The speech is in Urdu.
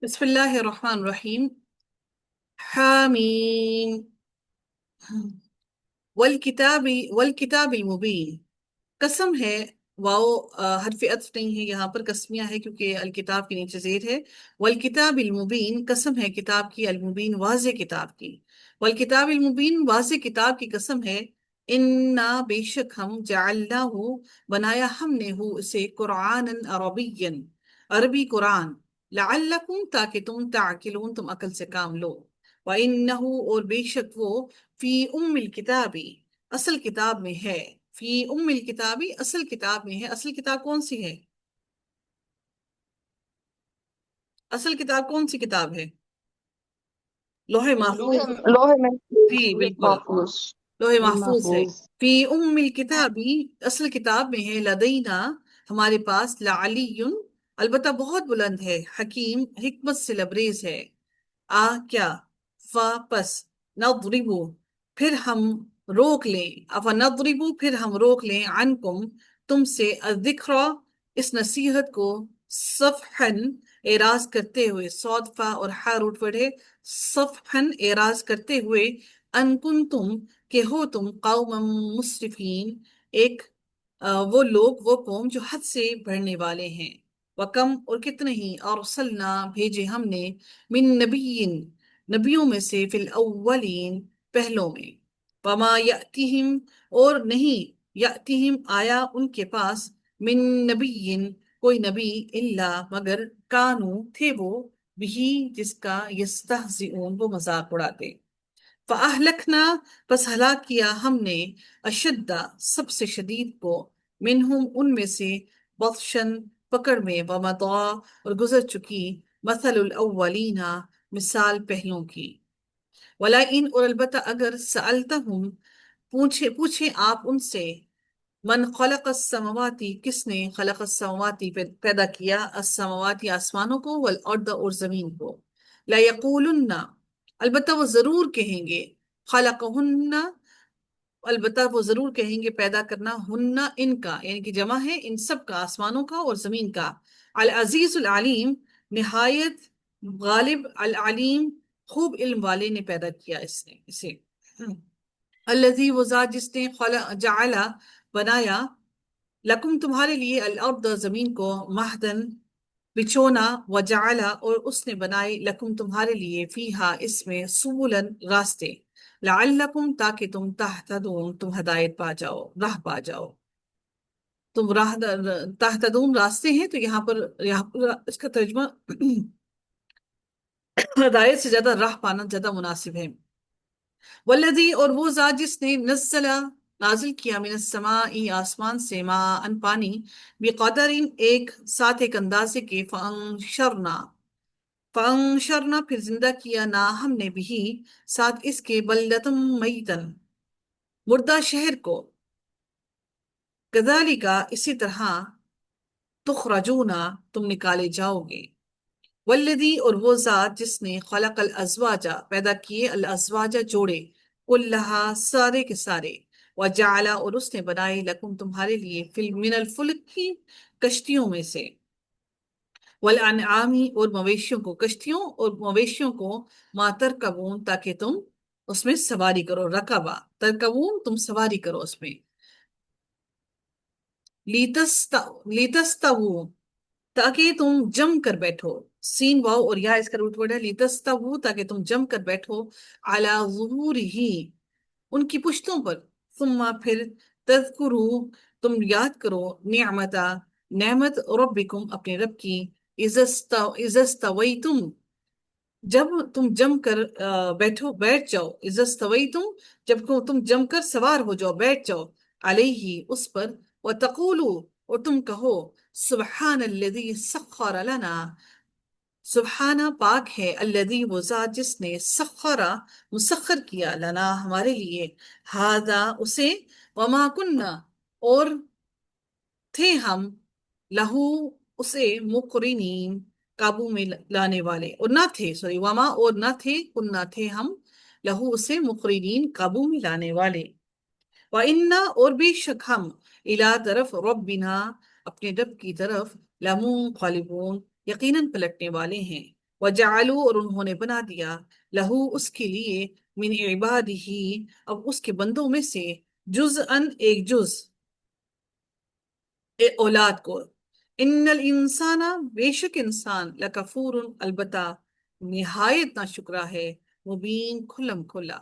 بسم اللہ الرحمن الرحیم. حامیم. والکتاب المبین. قسم ہے. واو حرف عطف نہیں ہے، یہاں پر قسمیہ ہے کیونکہ الکتاب کے نیچے زیر ہے. والکتاب المبین، قسم ہے کتاب کی، المبین واضح کتاب کی. والکتاب المبین، واضح کتاب کی قسم ہے. انا بے شک ہم، جعلناہ بنایا ہم نے، ہو اسے، قرآن عربیا عربی قرآن، لعلکم تاکہ تم تعقلون تم عقل سے کام لو. وَإِنَّهُ اور بے شک وہ، فی الکتابی اصل کتاب میں ہے. فی الکتابی اصل کتاب میں ہے. اصل کتاب کون سی ہے؟ اصل کتاب کون سی کتاب ہے؟ لوح محفوظ. لوح جی محفوظ بالکل، محفوظ لوح محفوظ ہے. محفوظ فی الکتابی اصل کتاب میں ہے. لدینا ہمارے پاس. لعلی البتہ بہت بلند ہے. حکیم حکمت سے لبریز ہے. کیا؟ پس نضربو پھر ہم روک لیں. نضربو پھر ہم روک لیں. عنکم تم سے. الذکر اس نصیحت کو. صفحن اعراض کرتے ہوئے. صاد فا اور ہا روٹ ورڈ ہے. صفحن اعراض کرتے ہوئے. ان کنتم کہ ہو تم. قوما مسرفین ایک وہ لوگ، وہ قوم جو حد سے بڑھنے والے ہیں. وکم اور کتنے ہی. ارسلنا بھیجے ہم نے. من نبیین نبیوں میں سے. فی الاولین پہلوں میں. وما یأتیہم اور نہیں. یأتیہم آیا ان کے پاس. من نبیین کوئی نبی. الا مگر. کانو تھے وہ. بھی جس کا. یستہزئون وہ مذاق اڑاتے. فَأَهْلَكْنَا پس ہلاک کیا ہم نے. اشدہ سب سے شدید کو. منہم ان میں سے. بطشن پکڑ میں. ومضا اور گزر چکی. مثل الاولین مثال پہلوں کی. وَلَئِنْ اور البتہ اگر. سألتہم پوچھیں آپ ان سے. من خلق السماواتی کس نے. خلق السماواتی پیدا کیا. السماواتی آسمانوں کو. والارض اور زمین کو. لَيَقُولُنَّ البتہ وہ ضرور کہیں گے. خلقہن البتہ وہ ضرور کہیں گے پیدا کرنا. ہن ان کا یعنی کہ جمع ہے ان سب کا، آسمانوں کا اور زمین کا. العزیز العلیم نہایت غالب. العلیم خوب علم والے نے پیدا کیا اسے. الذی وہ ذات جس نے. جعل بنایا. لکم تمہارے لیے. الارض زمین کو. مہدن بچونا. وجعل اور اس نے بنائے. لکم تمہارے لیے. فیہا اس میں. سبلن راستے. لعلکم تاکہ تم. تہتدون تم ہدایت پا جاؤ، راہ پا جاؤ. تم راہ تہتدون راستے ہیں. تو یہاں پر اس کا ترجمہ ہدایت سے زیادہ راہ پانا زیادہ مناسب ہے. والذی اور وہ ذات جس نے. نزل نازل کیا. من السماء آسمان سے. ماء پانی. بقدر ایک ساتھ ایک اندازے کے. فانشرنا پھر زندہ کیا. نا ہم نے بھی ساتھ اس کے. بلدتم میتن مردہ شہر کو. کذالک اسی طرح. تخرجون تم نکالے جاؤ گے. والذی اور وہ ذات جس نے. خلق الازواج پیدا کیے. الازواج جوڑے. کلہا سارے کے سارے. وجعل اور اس نے بنائے. لکم تمہارے لیے. من الفلک کی کشتیوں میں سے. والانعامی اور مویشیوں کو. کشتیوں اور مویشیوں کو. ما ترکبون تاکہ تم اس میں سواری کرو. رکبا ترکبون تم سواری کرو اس میں. لیتستوو تاکہ تم جم کر بیٹھو. سین واو اور یا اس کا روٹ ورڈ ہے. لیتستوو تاکہ تم جم کر بیٹھو. علی ظہورہ ان کی پشتوں پر. ثم پھر. تذکرو تم یاد کرو. نعمت ربکم اپنے رب کی. اذا استویتم جب تم جم کر بیٹھ جاؤ. اذا استویتم جب تم جم کر سوار ہو جاؤ، بیٹھ جاؤ. علیہ اس پر. وتقولوا اور تم کہو. سبحان الذی سخر لنا سبحانہ پاک ہے. الذی وہ ذات جس نے. سخرا مسخر کیا. لنا ہمارے لیے. ہذا اسے. وما کننا اور تھے ہم. لہو اسے. مقرنین قابو میں لانے والے. اور نہ تھے وما اور نہ تھے. کننا تھے ہم. لہو اسے. مقرنین قابو میں لانے والے. وَإِنَّا اور بے شک ہم. اِلیٰ طرف. ربنا اپنے رب کی طرف. لَمُنقَلِبُونَ یقیناً پلٹنے والے ہیں. وجعلوا، اور انہوں نے بنا دیا، لہو اس کے لیے، من عبادہ، اب اس کے بندوں میں سے، جزءاً ایک جز، اولاد کو، ان الانسان، بے شک انسان، لکفور، البتہ نہایت ناشکرا ہے، مبین، کھلم کھلا۔